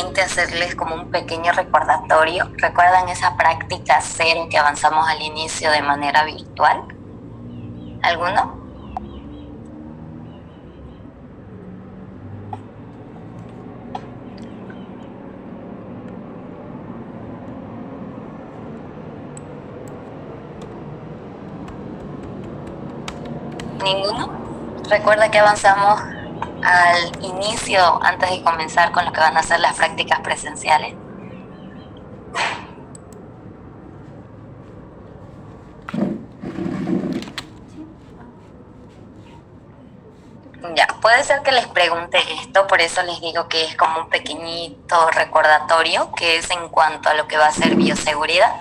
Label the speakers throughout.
Speaker 1: solamente hacerles como un pequeño recordatorio. ¿Recuerdan esa práctica cero que avanzamos al inicio de manera virtual? ¿Alguno? ¿Ninguno? Recuerda que avanzamos al inicio antes de comenzar con lo que van a ser las prácticas presenciales. Ya, puede ser que les pregunte esto, por eso les digo que es como un pequeñito recordatorio, que es en cuanto a lo que va a ser bioseguridad.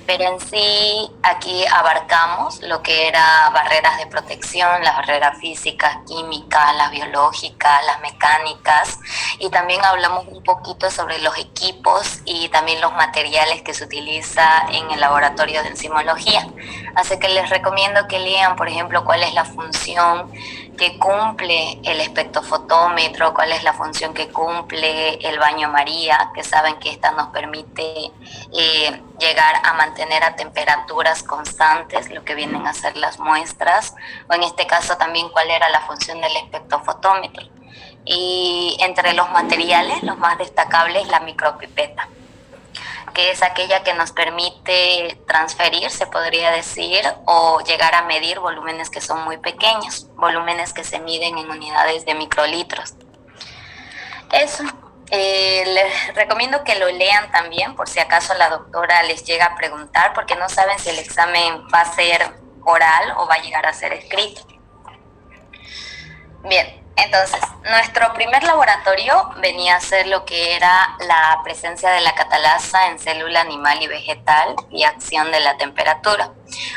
Speaker 1: Pero en sí aquí abarcamos lo que era barreras de protección, las barreras físicas, químicas, las biológicas, las mecánicas, y también hablamos un poquito sobre los equipos y también los materiales que se utiliza en el laboratorio de enzimología. Así que les recomiendo que lean, por ejemplo, cuál es la función que cumple el espectrofotómetro, cuál es la función que cumple el baño María, que saben que esta nos permite llegar a mantener a temperaturas constantes lo que vienen a ser las muestras, o en este caso también cuál era la función del espectrofotómetro. Y entre los materiales, los más destacables, la micropipeta, que es aquella que nos permite transferir, se podría decir, o llegar a medir volúmenes que son muy pequeños, volúmenes que se miden en unidades de microlitros. Eso. Les recomiendo que lo lean también, por si acaso la doctora les llega a preguntar, porque no saben si el examen va a ser oral o va a llegar a ser escrito. Bien, entonces, nuestro primer laboratorio venía a ser lo que era la presencia de la catalasa en célula animal y vegetal y acción de la temperatura.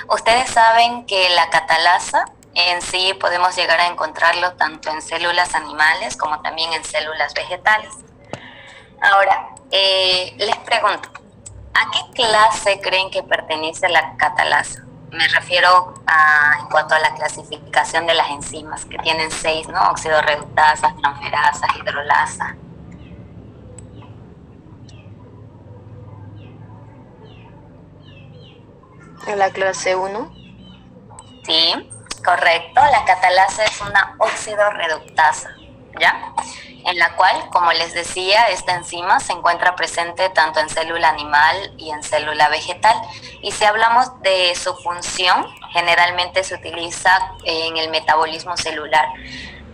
Speaker 1: Ustedes saben que la catalasa en sí podemos llegar a encontrarlo tanto en células animales como también en células vegetales. Ahora, les pregunto, ¿a qué clase creen que pertenece la catalasa? Me refiero en cuanto a la clasificación de las enzimas, que tienen 6, ¿no? Oxidorreductasas, transferasas, hidrolasas.
Speaker 2: En la clase 1.
Speaker 1: Sí, correcto. La catalasa es una oxidorreductasa, ¿ya? En la cual, como les decía, esta enzima se encuentra presente tanto en célula animal y en célula vegetal. Y si hablamos de su función, generalmente se utiliza en el metabolismo celular,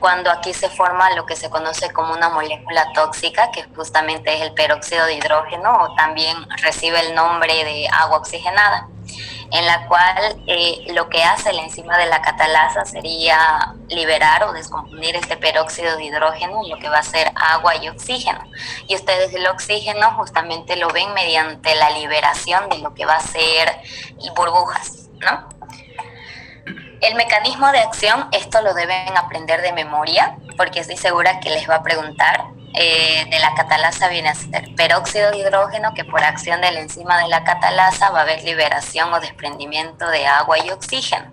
Speaker 1: cuando aquí se forma lo que se conoce como una molécula tóxica, que justamente es el peróxido de hidrógeno, o también recibe el nombre de agua oxigenada, en la cual lo que hace la enzima de la catalasa sería liberar o descomponer este peróxido de hidrógeno en lo que va a ser agua y oxígeno. Y ustedes el oxígeno justamente lo ven mediante la liberación de lo que va a ser burbujas, ¿no? El mecanismo de acción, esto lo deben aprender de memoria, porque estoy segura que les va a preguntar. De la catalasa viene a ser peróxido de hidrógeno, que por acción de la enzima de la catalasa va a haber liberación o desprendimiento de agua y oxígeno.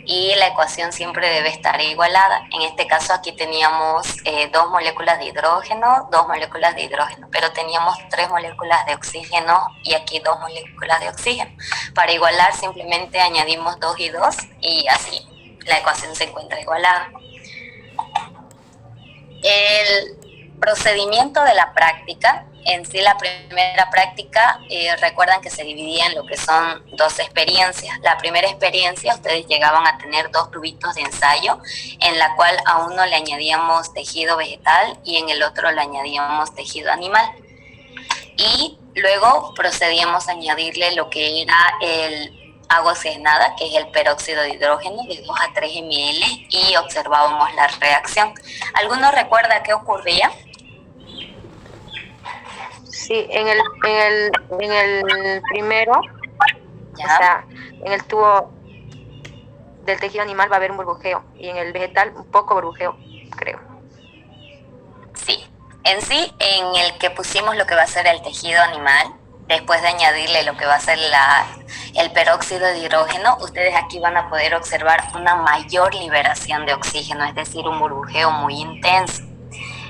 Speaker 1: Y la ecuación siempre debe estar igualada. En este caso aquí teníamos 2 moléculas de hidrógeno, 2 moléculas de hidrógeno, pero teníamos 3 moléculas de oxígeno y aquí 2 moléculas de oxígeno. Para igualar simplemente añadimos 2 y 2 y así la ecuación se encuentra igualada. El procedimiento de la práctica, en sí la primera práctica, recuerdan que se dividía en lo que son 2 experiencias. La primera experiencia, ustedes llegaban a tener 2 tubitos de ensayo, en la cual a uno le añadíamos tejido vegetal y en el otro le añadíamos tejido animal. Y luego procedíamos a añadirle lo que era el agua oxigenada, que es el peróxido de hidrógeno, de 2 a 3 ml, y observábamos la reacción. ¿Alguno recuerda qué ocurría?
Speaker 2: Sí, en el primero,
Speaker 1: ¿Ya?
Speaker 2: o sea, en el tubo del tejido animal va a haber un burbujeo y en el vegetal un poco burbujeo, creo.
Speaker 1: Sí, en sí, en el que pusimos lo que va a ser el tejido animal, después de añadirle lo que va a ser el peróxido de hidrógeno, ustedes aquí van a poder observar una mayor liberación de oxígeno, es decir, un burbujeo muy intenso.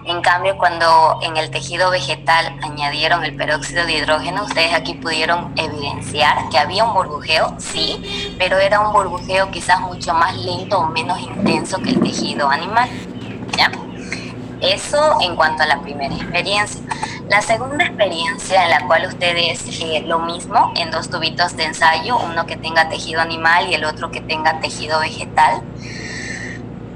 Speaker 1: En cambio, cuando en el tejido vegetal añadieron el peróxido de hidrógeno, ustedes aquí pudieron evidenciar que había un burbujeo, sí, pero era un burbujeo quizás mucho más lento o menos intenso que el tejido animal, ¿ya? Eso en cuanto a la primera experiencia. La segunda experiencia en la cual ustedes lo mismo en dos tubitos de ensayo, uno que tenga tejido animal y el otro que tenga tejido vegetal,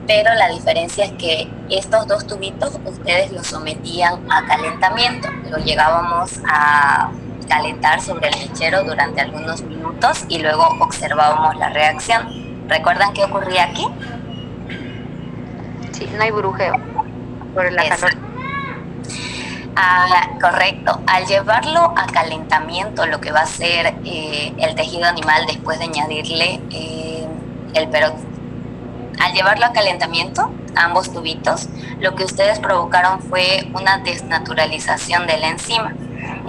Speaker 1: pero la diferencia es que estos dos tubitos ustedes los sometían a calentamiento, lo llegábamos a calentar sobre el mechero durante algunos minutos y luego observábamos la reacción. ¿Recuerdan qué ocurría aquí?
Speaker 2: Sí, no hay burbujeo por la calor.
Speaker 1: Correcto. Al llevarlo a calentamiento, lo que va a ser el tejido animal después de añadirle el peróxido, al llevarlo a calentamiento, ambos tubitos, lo que ustedes provocaron fue una desnaturalización de la enzima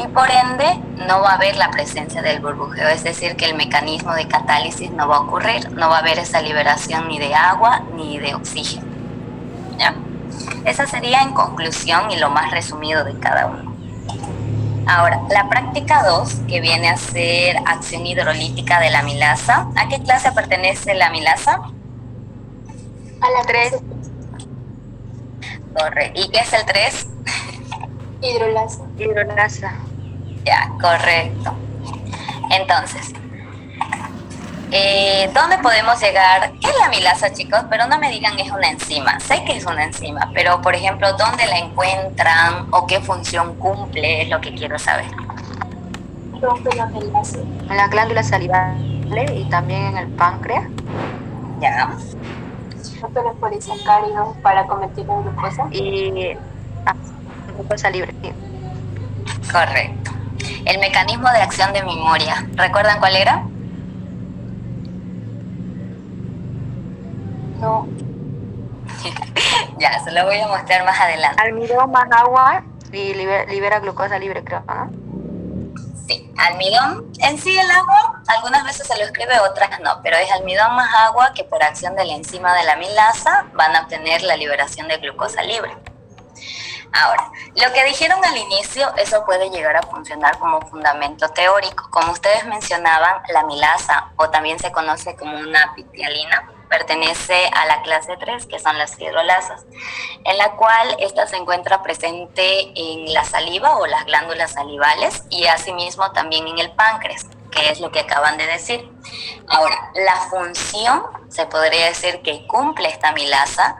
Speaker 1: y por ende no va a haber la presencia del burbujeo, es decir, que el mecanismo de catálisis no va a ocurrir, no va a haber esa liberación ni de agua ni de oxígeno, ¿ya? Esa sería en conclusión y lo más resumido de cada uno. Ahora, la práctica 2, que viene a ser acción hidrolítica de la amilasa. ¿A qué clase pertenece la amilasa?
Speaker 2: A la 3.
Speaker 1: Correcto. ¿Y qué es el 3?
Speaker 2: Hidrolasa. Hidrolasa.
Speaker 1: Ya, correcto. Entonces, ¿dónde podemos llegar? ¿Qué es la amilasa, chicos? Pero no me digan es una enzima. Sé que es una enzima, pero por ejemplo, ¿dónde la encuentran o qué función cumple? Es lo que quiero saber.
Speaker 2: Rompe la amilasa. En la glándula salival y también en el páncreas.
Speaker 1: Ya.
Speaker 2: Rompe los polisacáridos para convertir en glucosa. Y glucosa libre, sí.
Speaker 1: Correcto. El mecanismo de acción de memoria, ¿recuerdan cuál era?
Speaker 2: No.
Speaker 1: Ya, se lo voy a mostrar más adelante.
Speaker 2: Almidón más agua y libera glucosa libre, creo, ¿no?
Speaker 1: Sí, almidón. En sí el agua, algunas veces se lo escribe, otras no, pero es almidón más agua que por acción de la enzima de la amilasa van a obtener la liberación de glucosa libre. Ahora, lo que dijeron al inicio, eso puede llegar a funcionar como fundamento teórico. Como ustedes mencionaban, la amilasa, o también se conoce como una pitialina, pertenece a la clase 3, que son las hidrolasas, en la cual esta se encuentra presente en la saliva o las glándulas salivales y asimismo también en el páncreas, que es lo que acaban de decir. Ahora, la función, se podría decir que cumple esta amilasa.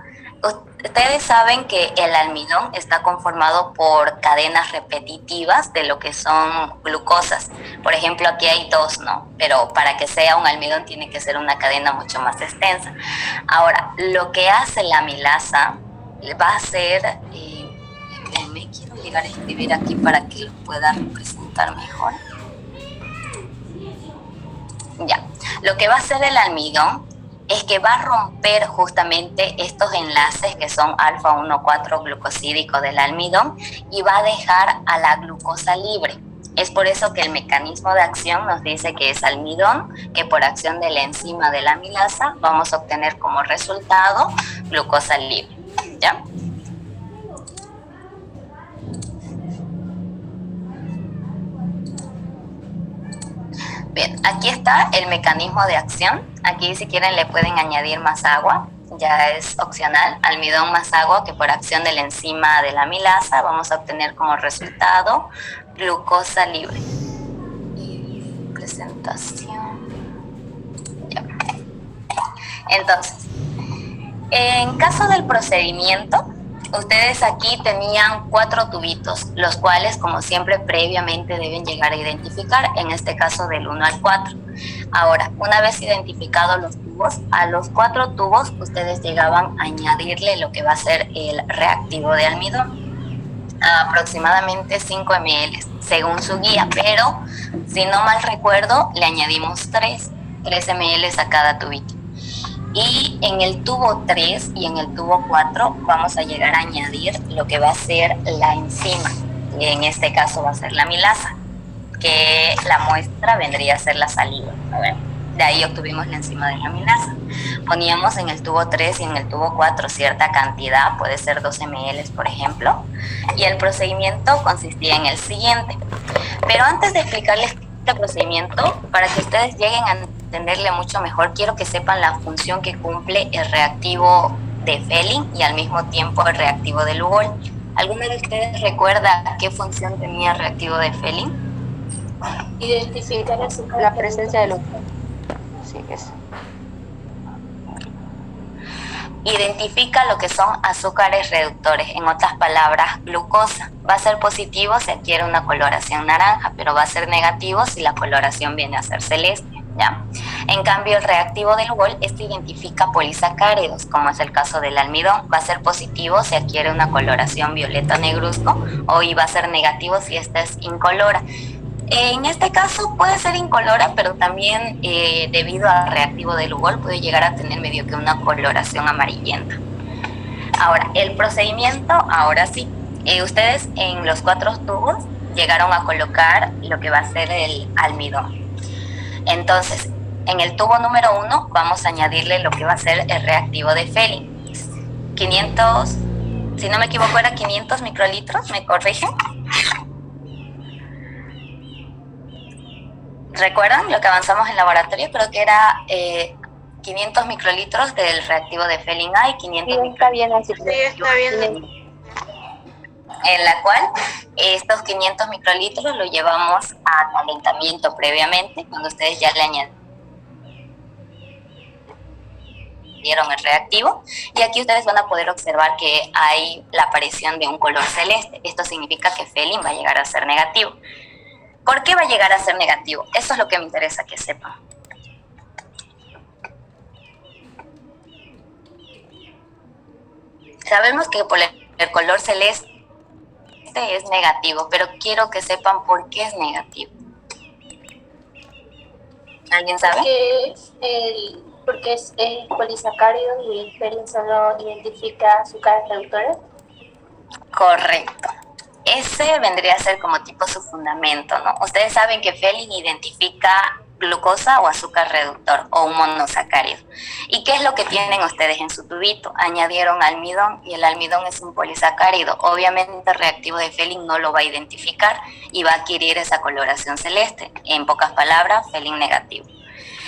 Speaker 1: Ustedes saben que el almidón está conformado por cadenas repetitivas de lo que son glucosas. Por ejemplo, aquí hay dos, ¿no? Pero para que sea un almidón tiene que ser una cadena mucho más extensa. Ahora, lo que hace la amilasa va a ser... me quiero llegar a escribir aquí para que lo pueda representar mejor. Ya, lo que va a hacer el almidón es que va a romper justamente estos enlaces que son alfa-1,4-glucosídico del almidón y va a dejar a la glucosa libre. Es por eso que el mecanismo de acción nos dice que es almidón, que por acción de la enzima de la amilasa vamos a obtener como resultado glucosa libre, ¿ya? Bien, aquí está el mecanismo de acción. Aquí si quieren le pueden añadir más agua, ya es opcional. Almidón más agua que por acción de la enzima de la amilasa vamos a obtener como resultado glucosa libre. Presentación. Ya. Entonces, en caso del procedimiento, ustedes aquí tenían 4 tubitos, los cuales, como siempre, previamente deben llegar a identificar, en este caso del 1 al 4. Ahora, una vez identificados los tubos, a los 4 tubos ustedes llegaban a añadirle lo que va a ser el reactivo de almidón, aproximadamente 5 ml, según su guía, pero si no mal recuerdo, le añadimos 3 ml a cada tubito. Y en el tubo 3 y en el tubo 4 vamos a llegar a añadir lo que va a ser la enzima, y en este caso va a ser la amilasa, que la muestra vendría a ser la saliva. A ver, De ahí obtuvimos la enzima de la amilasa. Poníamos en el tubo 3 y en el tubo 4 cierta cantidad, puede ser 2 ml por ejemplo, y el procedimiento consistía en el siguiente. Pero antes de explicarles este procedimiento, para que ustedes lleguen a entenderle mucho mejor, quiero que sepan la función que cumple el reactivo de Fehling y al mismo tiempo el reactivo de Lugol. ¿Alguno de ustedes recuerda qué función tenía el reactivo de Fehling?
Speaker 3: Identificar azúcar.
Speaker 2: La presencia de luz. Sí, eso.
Speaker 1: Identifica lo que son azúcares reductores, en otras palabras, glucosa. Va a ser positivo si adquiere una coloración naranja, pero va a ser negativo si la coloración viene a ser celeste, ¿ya? En cambio, el reactivo del Lugol, identifica polisacáridos, como es el caso del almidón. Va a ser positivo si adquiere una coloración violeta negruzco, o va a ser negativo si esta es incolora. En este caso puede ser incolora, pero también debido al reactivo del Lugol puede llegar a tener medio que una coloración amarillenta. Ahora, el procedimiento, ahora sí. Ustedes en los 4 tubos llegaron a colocar lo que va a ser el almidón. Entonces, en el tubo número 1 vamos a añadirle lo que va a ser el reactivo de Fehling. 500, si no me equivoco era 500 microlitros, ¿me corrigen? ¿Recuerdan lo que avanzamos en laboratorio? Creo que era 500 microlitros del reactivo de Fehling A y 500
Speaker 2: Sí, está bien así.
Speaker 3: Sí, está bien.
Speaker 1: en la cual estos 500 microlitros lo llevamos a calentamiento previamente, cuando ustedes ya le añadieron el reactivo, y aquí ustedes van a poder observar que hay la aparición de un color celeste. Esto significa que Fehling va a llegar a ser negativo. ¿Por qué va a llegar a ser negativo? Eso es lo que me interesa que sepan. Sabemos que por el color celeste es negativo, pero quiero que sepan por qué es negativo. ¿Alguien sabe?
Speaker 3: Porque es polisacárido y el Fehling solo identifica azúcares reductores.
Speaker 1: Correcto. Ese vendría a ser como tipo su fundamento, ¿no? Ustedes saben que Fehling identifica glucosa o azúcar reductor o un monosacárido. ¿Y qué es lo que tienen ustedes en su tubito? Añadieron almidón y el almidón es un polisacárido. Obviamente el reactivo de Fehling no lo va a identificar y va a adquirir esa coloración celeste. En pocas palabras, Fehling negativo.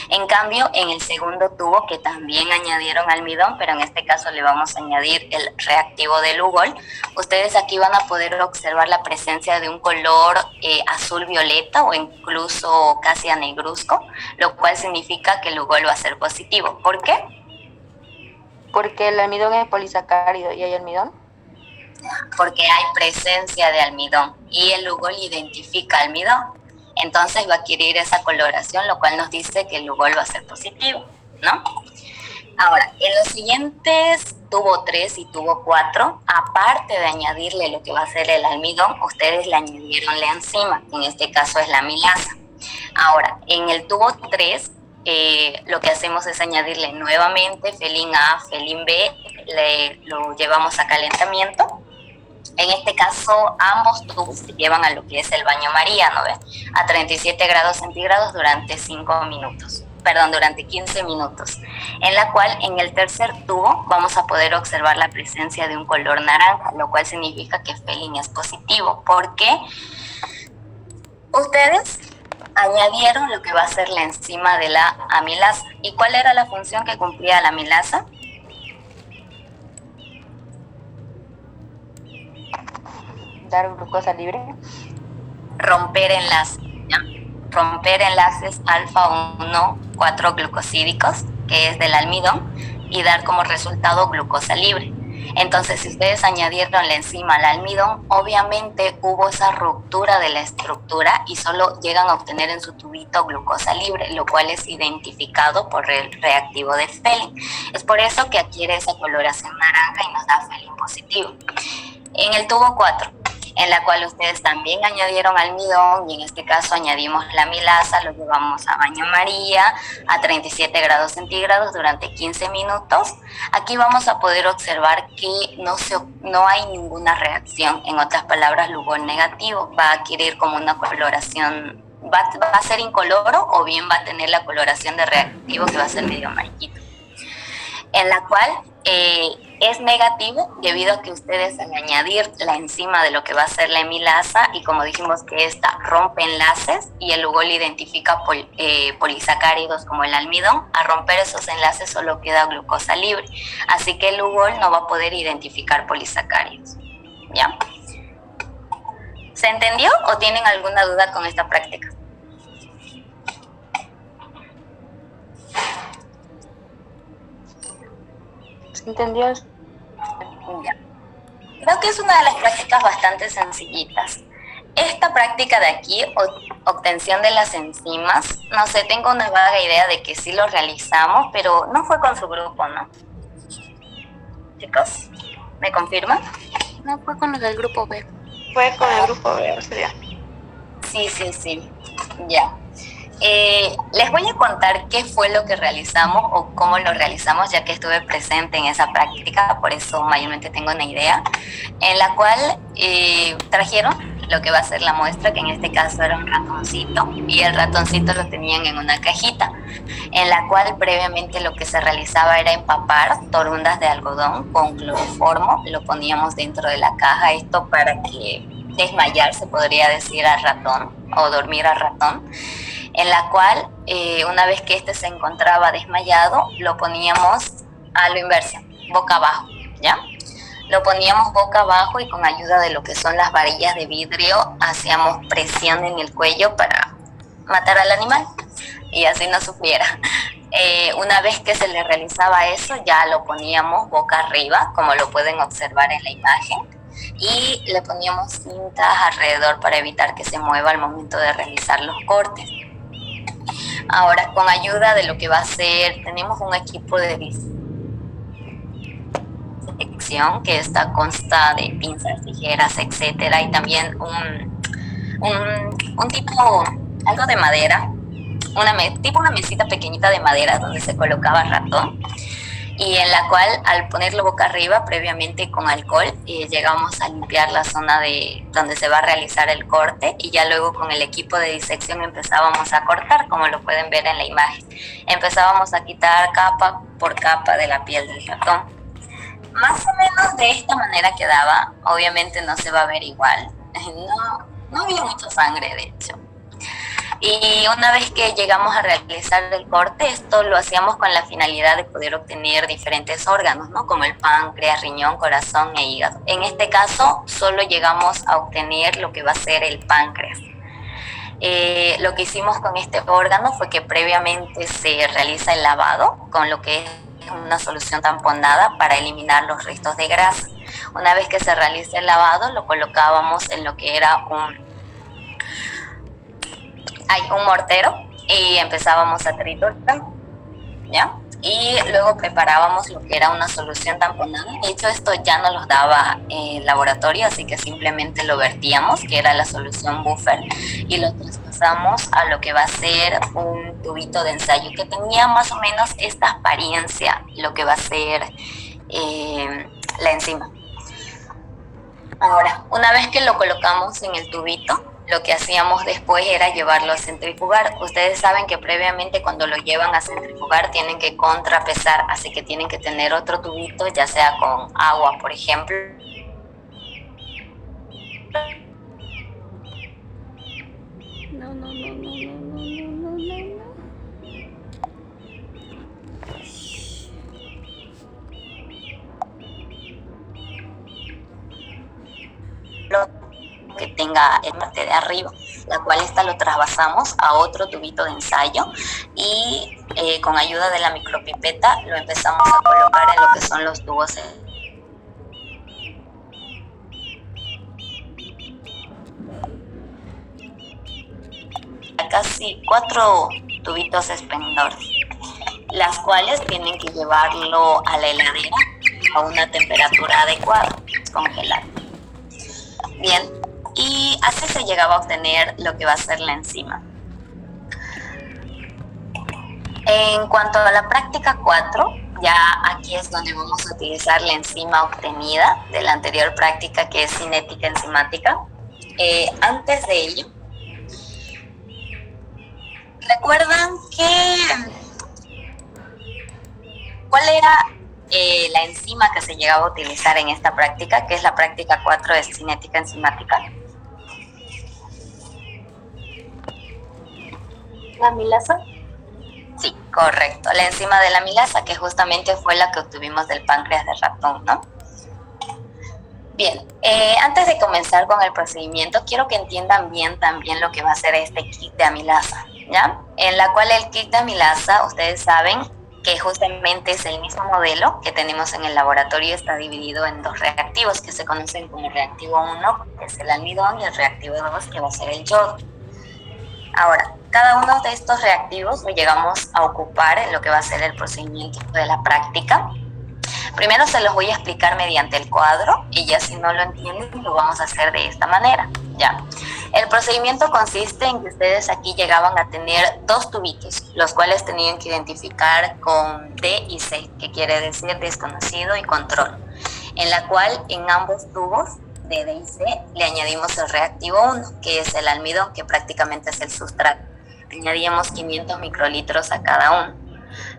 Speaker 1: En cambio, en el segundo tubo, que también añadieron almidón, pero en este caso le vamos a añadir el reactivo de Lugol, ustedes aquí van a poder observar la presencia de un color azul-violeta o incluso casi a negruzco, lo cual significa que el Lugol va a ser positivo. ¿Por qué?
Speaker 2: Porque el almidón es polisacárido y hay almidón.
Speaker 1: Porque hay presencia de almidón y el Lugol identifica almidón. Entonces va a adquirir esa coloración, lo cual nos dice que el Lugol va a ser positivo, ¿no? Ahora, en los siguientes tubo 3 y tubo 4, aparte de añadirle lo que va a ser el almidón, ustedes le añadieron la enzima, que en este caso es la amilasa. Ahora, en el tubo 3, lo que hacemos es añadirle nuevamente Fehling A, Fehling B, lo llevamos a calentamiento. En este caso, ambos tubos se llevan a lo que es el baño María, ¿no ves? A 37 grados centígrados durante 15 minutos. En la cual, en el tercer tubo, vamos a poder observar la presencia de un color naranja, lo cual significa que Fehling es positivo. ¿Por qué? Ustedes añadieron lo que va a ser la enzima de la amilasa. ¿Y cuál era la función que cumplía la amilasa?
Speaker 2: Dar glucosa libre.
Speaker 1: Romper enlaces, ¿ya? Romper enlaces alfa 1, 4 glucosídicos, que es del almidón, y dar como resultado glucosa libre. Entonces, si ustedes añadieron la enzima al almidón, obviamente hubo esa ruptura de la estructura y solo llegan a obtener en su tubito glucosa libre, lo cual es identificado por el reactivo de Fehling. Es por eso que adquiere esa coloración naranja y nos da Fehling positivo. En el tubo 4, en la cual ustedes también añadieron almidón y en este caso añadimos la amilasa, lo llevamos a baño María a 37 grados centígrados durante 15 minutos. Aquí vamos a poder observar que no hay ninguna reacción. En otras palabras, Lugol negativo va a adquirir como una coloración va a ser incoloro o bien va a tener la coloración de reactivo que va a ser medio amarillito, en la cual es negativo debido a que ustedes al añadir la enzima de lo que va a ser la hemilasa, y como dijimos que esta rompe enlaces y el Lugol identifica polisacáridos como el almidón, al romper esos enlaces solo queda glucosa libre, así que el Lugol no va a poder identificar polisacáridos. ¿Ya? ¿Se entendió o tienen alguna duda con esta práctica?
Speaker 2: ¿Se entendió?
Speaker 1: Ya. Creo que es una de las prácticas bastante sencillitas. Esta práctica de aquí, obtención de las enzimas, no sé, tengo una vaga idea de que sí lo realizamos, pero no fue con su grupo, ¿no? Chicos, ¿me confirman?
Speaker 4: No, fue con los del grupo B.
Speaker 2: Fue con el grupo B, o sea.
Speaker 1: Sí, ya. Les voy a contar qué fue lo que realizamos o cómo lo realizamos, ya que estuve presente en esa práctica, por eso mayormente tengo una idea, en la cual trajeron lo que va a ser la muestra, que en este caso era un ratoncito, y el ratoncito lo tenían en una cajita, en la cual previamente lo que se realizaba era empapar torundas de algodón con cloroformo, lo poníamos dentro de la caja, esto para que desmayar, se podría decir, al ratón o dormir al ratón, en la cual una vez que este se encontraba desmayado, lo poníamos a lo inverso, boca abajo, ¿ya? Lo poníamos boca abajo y con ayuda de lo que son las varillas de vidrio hacíamos presión en el cuello para matar al animal y así no sufriera. Una vez que se le realizaba eso, ya lo poníamos boca arriba, como lo pueden observar en la imagen, y le poníamos cintas alrededor para evitar que se mueva al momento de realizar los cortes. Ahora, con ayuda de lo que va a ser, tenemos un equipo de disección que consta de pinzas, tijeras, etcétera, y también un tipo, algo de madera, una mesita pequeñita de madera donde se colocaba el ratón, y en la cual al ponerlo boca arriba previamente con alcohol llegamos a limpiar la zona de donde se va a realizar el corte, y ya luego con el equipo de disección empezábamos a cortar, como lo pueden ver en la imagen. Empezábamos a quitar capa por capa de la piel del ratón. Más o menos de esta manera quedaba, obviamente no se va a ver igual, no había mucha sangre de hecho. Y una vez que llegamos a realizar el corte, esto lo hacíamos con la finalidad de poder obtener diferentes órganos, ¿no? Como el páncreas, riñón, corazón e hígado. En este caso, solo llegamos a obtener lo que va a ser el páncreas. Lo que hicimos con este órgano fue que previamente se realiza el lavado con lo que es una solución tamponada para eliminar los restos de grasa. Una vez que se realiza el lavado, lo colocábamos en lo que era un mortero y empezábamos a triturar, ¿ya? Y luego preparábamos lo que era una solución tamponada. De hecho, esto ya nos lo daba el laboratorio, así que simplemente lo vertíamos, que era la solución buffer, y lo traspasamos a lo que va a ser un tubito de ensayo que tenía más o menos esta apariencia, lo que va a ser la enzima. Ahora, una vez que lo colocamos en el tubito, lo que hacíamos después era llevarlo a centrifugar. Ustedes saben que previamente cuando lo llevan a centrifugar tienen que contrapesar, así que tienen que tener otro tubito, ya sea con agua, por ejemplo.
Speaker 4: No.
Speaker 1: Que tenga el parte de arriba, la cual esta lo trasvasamos a otro tubito de ensayo y con ayuda de la micropipeta lo empezamos a colocar en lo que son los tubos. Casi 4 tubitos expendedores, las cuales tienen que llevarlo a la heladera a una temperatura adecuada, congelar. Bien, y así se llegaba a obtener lo que va a ser la enzima. En cuanto a la práctica 4, ya aquí es donde vamos a utilizar la enzima obtenida de la anterior práctica, que es cinética enzimática. Antes de ello, ¿Recuerdan cuál era la enzima que se llegaba a utilizar en esta práctica, que es la práctica 4 de cinética enzimática?
Speaker 3: ¿La amilasa?
Speaker 1: Sí, correcto. La enzima de la amilasa, que justamente fue la que obtuvimos del páncreas de ratón, ¿no? Bien, antes de comenzar con el procedimiento, quiero que entiendan bien también lo que va a ser este kit de amilasa, ¿ya? En la cual el kit de amilasa, ustedes saben que justamente es el mismo modelo que tenemos en el laboratorio, está dividido en dos reactivos que se conocen como reactivo 1, que es el almidón, y el reactivo 2, que va a ser el yodo. Ahora, cada uno de estos reactivos lo llegamos a ocupar en lo que va a ser el procedimiento de la práctica. Primero se los voy a explicar mediante el cuadro y ya si no lo entienden lo vamos a hacer de esta manera, ¿ya? El procedimiento consiste en que ustedes aquí llegaban a tener dos tubitos, los cuales tenían que identificar con D y C, que quiere decir desconocido y control, en la cual en ambos tubos de D y C le añadimos el reactivo 1, que es el almidón, que prácticamente es el sustrato. Añadíamos 500 microlitros a cada uno.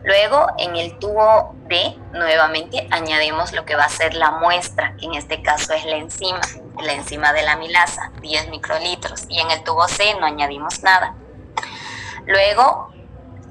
Speaker 1: Luego, en el tubo D, nuevamente añadimos lo que va a ser la muestra, que en este caso es la enzima de la amilasa, 10 microlitros. Y en el tubo C no añadimos nada. Luego,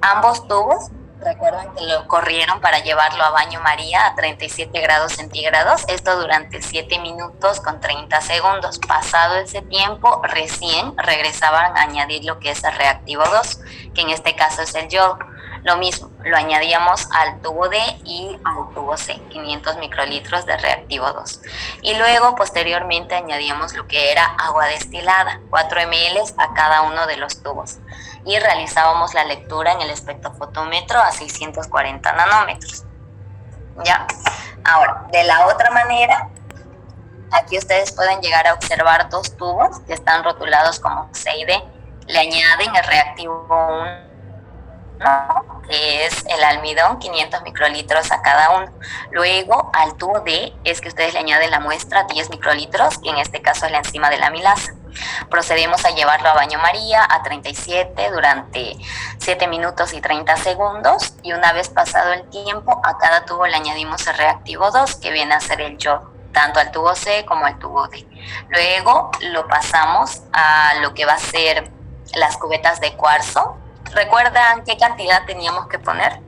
Speaker 1: ambos tubos, recuerden que lo corrieron para llevarlo a baño María a 37 grados centígrados, esto durante 7 minutos con 30 segundos. Pasado ese tiempo, recién regresaban a añadir lo que es el reactivo 2, que en este caso es el yodo. Lo mismo, lo añadíamos al tubo D y al tubo C, 500 microlitros de reactivo 2. Y luego, posteriormente, añadíamos lo que era agua destilada, 4 ml a cada uno de los tubos. Y realizábamos la lectura en el espectrofotómetro a 640 nanómetros. ¿Ya? Ahora, de la otra manera, aquí ustedes pueden llegar a observar dos tubos que están rotulados como C y D. Le añaden el reactivo 1, que es el almidón, 500 microlitros a cada uno. Luego al tubo D es que ustedes le añaden la muestra, 10 microlitros, que en este caso es la enzima de la amilasa. Procedemos a llevarlo a baño María a 37 durante 7 minutos y 30 segundos, y una vez pasado el tiempo a cada tubo le añadimos el reactivo 2, que viene a ser el yodo, tanto al tubo C como al tubo D. Luego lo pasamos a lo que va a ser las cubetas de cuarzo. ¿Recuerdan qué cantidad teníamos que poner?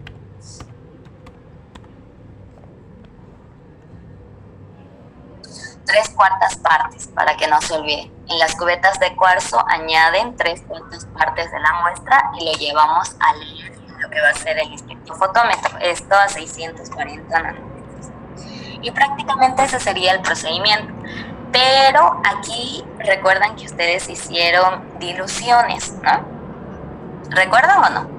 Speaker 1: Tres cuartas partes, para que no se olvide. En las cubetas de cuarzo añaden 3/4 partes de la muestra y lo llevamos a leer en lo que va a ser el espectrofotómetro, esto a 640 nanómetros. Y prácticamente ese sería el procedimiento. Pero aquí recuerdan que ustedes hicieron diluciones, ¿no? ¿Recuerdan o no?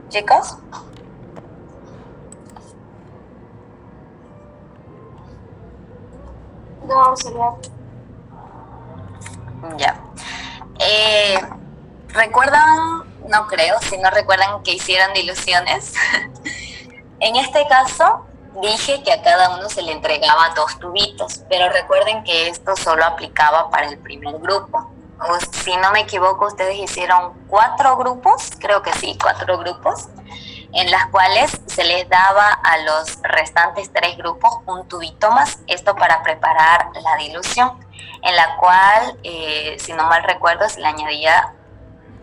Speaker 1: ¿Chicos?
Speaker 3: No, sería.
Speaker 1: Ya. ¿Recuerdan? No creo, si no recuerdan que hicieron diluciones. En este caso, dije que a cada uno se le entregaba dos tubitos, pero recuerden que esto solo aplicaba para el primer grupo. O, si no me equivoco, ustedes hicieron 4 grupos, creo que sí, 4 grupos, en las cuales se les daba a los restantes 3 grupos un tubito más, esto para preparar la dilución, en la cual, si no mal recuerdo, se le añadía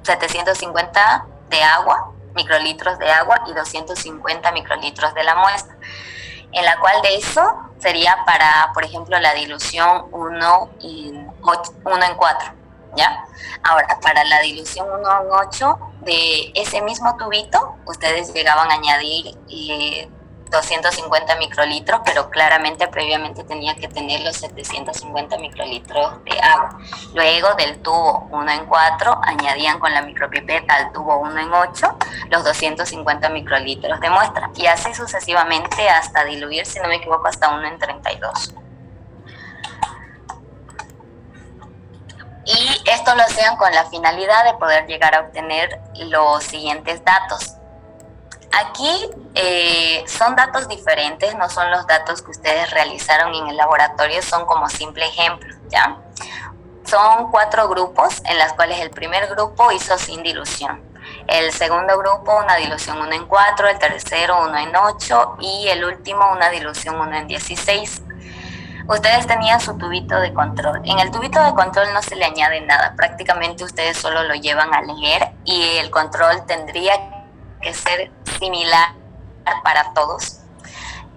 Speaker 1: 750 de agua, microlitros de agua, y 250 microlitros de la muestra, en la cual de eso sería para, por ejemplo, la dilución 1 en 4, ¿ya? Ahora, para la dilución 1 en 8, de ese mismo tubito, ustedes llegaban a añadir 250 microlitros, pero claramente previamente tenía que tener los 750 microlitros de agua. Luego del tubo 1 en 4, añadían con la micropipeta al tubo 1 en 8 los 250 microlitros de muestra, y así sucesivamente hasta diluir, si no me equivoco, hasta 1 en 32. Y esto lo hacían con la finalidad de poder llegar a obtener los siguientes datos. Aquí son datos diferentes, no son los datos que ustedes realizaron en el laboratorio, son como simple ejemplo, ¿ya? Son 4 grupos en los cuales el primer grupo hizo sin dilución. El segundo grupo una dilución 1 en 4, el tercero 1 en 8 y el último una dilución 1 en 16. Ustedes tenían su tubito de control. En el tubito de control no se le añade nada, prácticamente ustedes solo lo llevan a leer y el control tendría que ser similar para todos.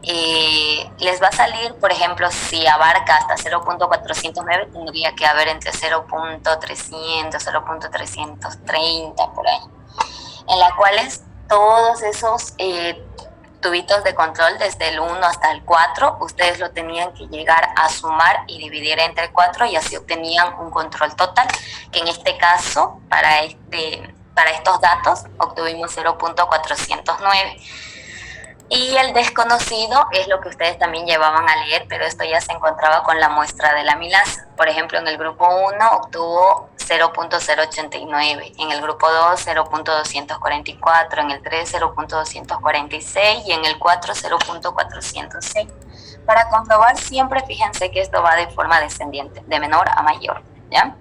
Speaker 1: Les va a salir, por ejemplo, si abarca hasta 0.409, tendría que haber entre 0.300, 0.330 por ahí, en la cuales todos esos tubitos de control desde el 1 hasta el 4, ustedes lo tenían que llegar a sumar y dividir entre 4 y así obtenían un control total, que en este caso, para estos datos, obtuvimos 0.409. Y el desconocido es lo que ustedes también llevaban a leer, pero esto ya se encontraba con la muestra de la amilasa. Por ejemplo, en el grupo 1 obtuvo 0.089, en el grupo 2 0.244, en el 3 0.246 y en el 4 0.406. Para comprobar siempre fíjense que esto va de forma descendiente, de menor a mayor, ¿ya?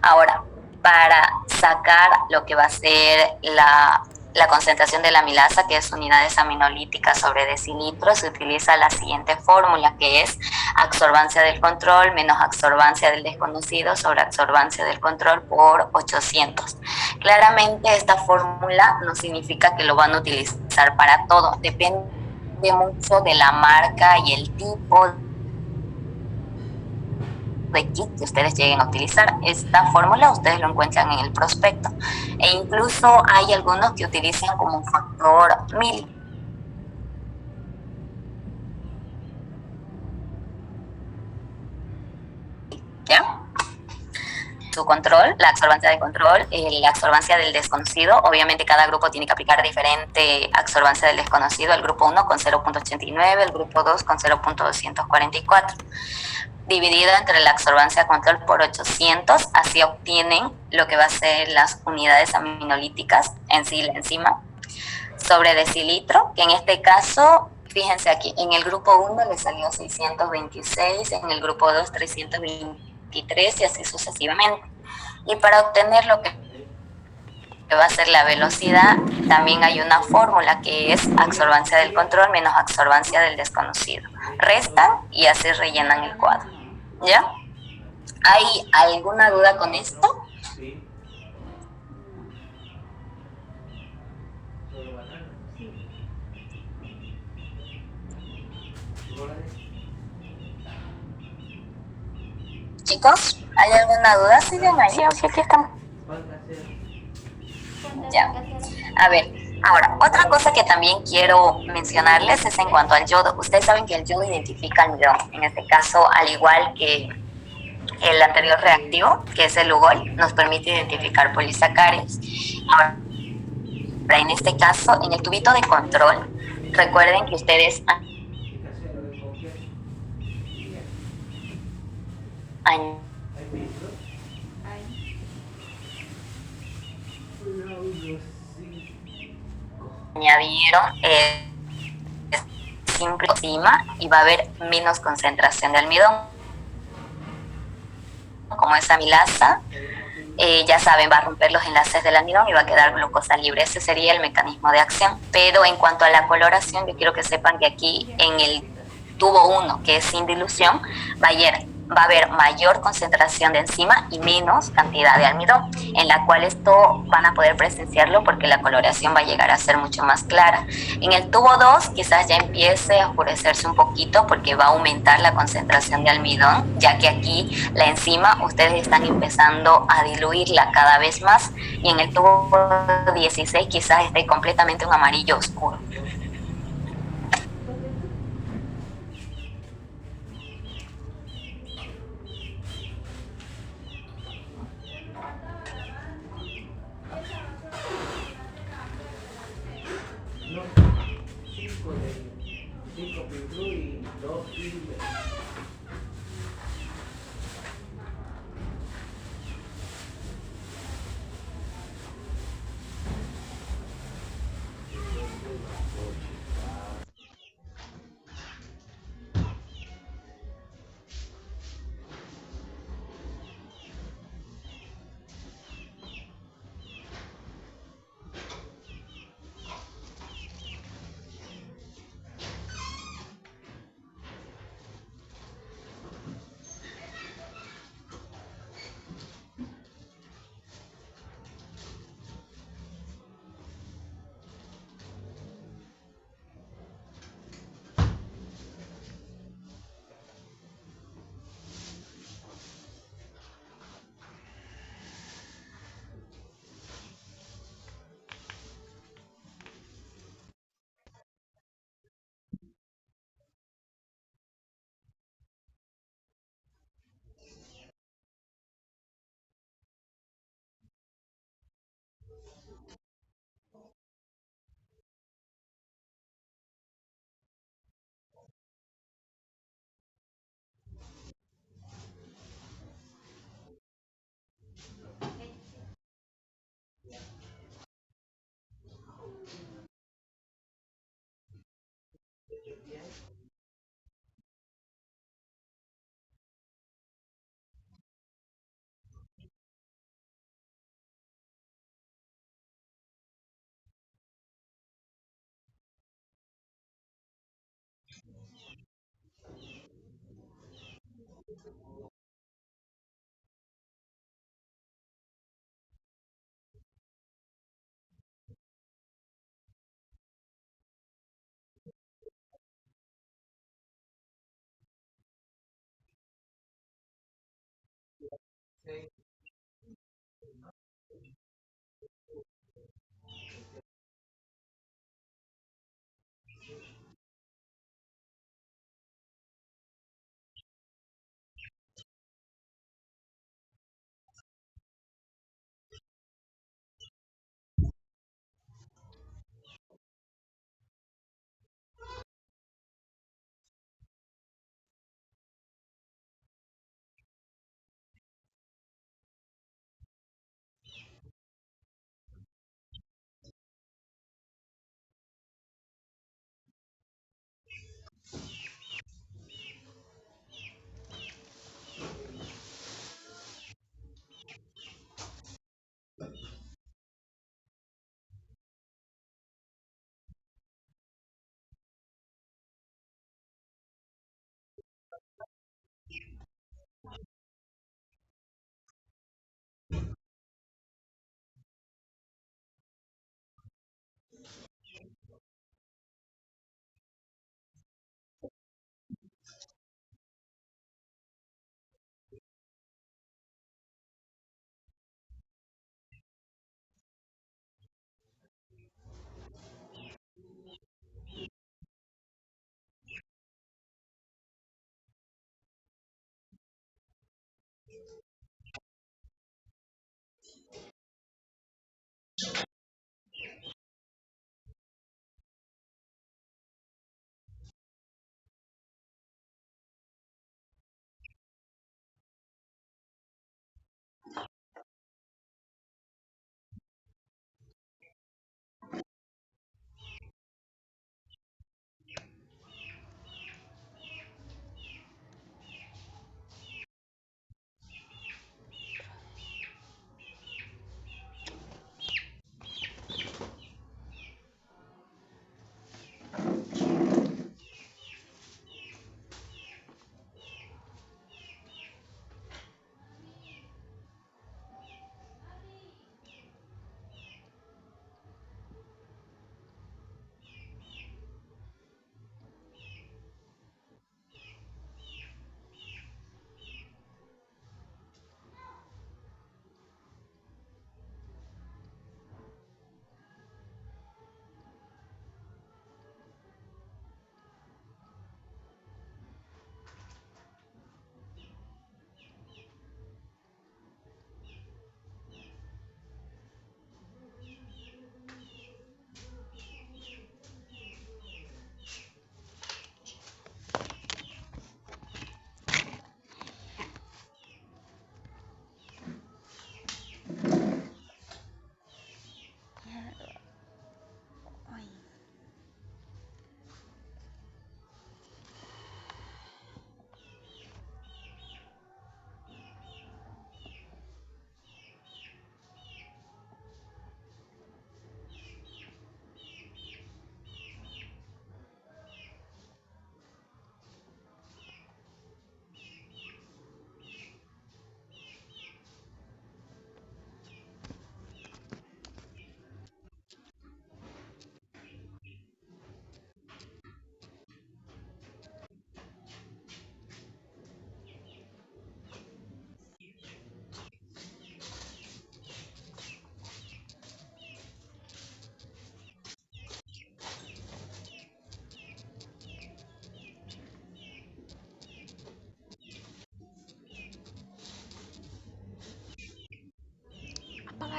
Speaker 1: Ahora, para sacar lo que va a ser la concentración de la amilasa, que es unidades aminolíticas sobre decilitros, se utiliza la siguiente fórmula, que es absorbancia del control menos absorbancia del desconocido sobre absorbancia del control por 800. Claramente esta fórmula no significa que lo van a utilizar para todo, depende mucho de la marca y el tipo de kit que ustedes lleguen a utilizar. Esta fórmula ustedes lo encuentran en el prospecto e incluso hay algunos que utilizan como un factor 1000. ¿Ya? Su control, la absorbancia de control, la absorbancia del desconocido. Obviamente cada grupo tiene que aplicar diferente absorbancia del desconocido. El grupo 1 con 0.89, el grupo 2 con 0.244. Dividido entre la absorbancia de control por 800, así obtienen lo que va a ser las unidades aminolíticas en sí, la enzima, sobre decilitro, que en este caso, fíjense aquí, en el grupo 1 le salió 626, en el grupo 2 323 y así sucesivamente. Y para obtener lo que va a ser la velocidad, también hay una fórmula que es absorbancia del control menos absorbancia del desconocido. Restan y así rellenan el cuadro. ¿Ya? ¿Hay alguna duda con esto? Chicos, ¿hay alguna duda? ¿Siguen ahí?
Speaker 2: Sí, aquí estamos.
Speaker 1: Ya. A ver, ahora, otra cosa que también quiero mencionarles es en cuanto al yodo. Ustedes saben que el yodo identifica almidón. En este caso, al igual que el anterior reactivo, que es el Lugol, nos permite identificar polisacáridos. Ahora, en este caso, en el tubito de control, recuerden que ustedes añadieron simple enzima y va a haber menos concentración de almidón. Como es amilasa, ya saben, va a romper los enlaces del almidón y va a quedar glucosa libre. Ese sería el mecanismo de acción. Pero en cuanto a la coloración, yo quiero que sepan que aquí en el tubo 1, que es sin dilución, va a haber mayor concentración de enzima y menos cantidad de almidón, en la cual esto van a poder presenciarlo porque la coloración va a llegar a ser mucho más clara. En el tubo 2 quizás ya empiece a oscurecerse un poquito porque va a aumentar la concentración de almidón, ya que aquí la enzima ustedes están empezando a diluirla cada vez más, y en el tubo 16 quizás esté completamente un amarillo oscuro.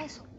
Speaker 2: eso.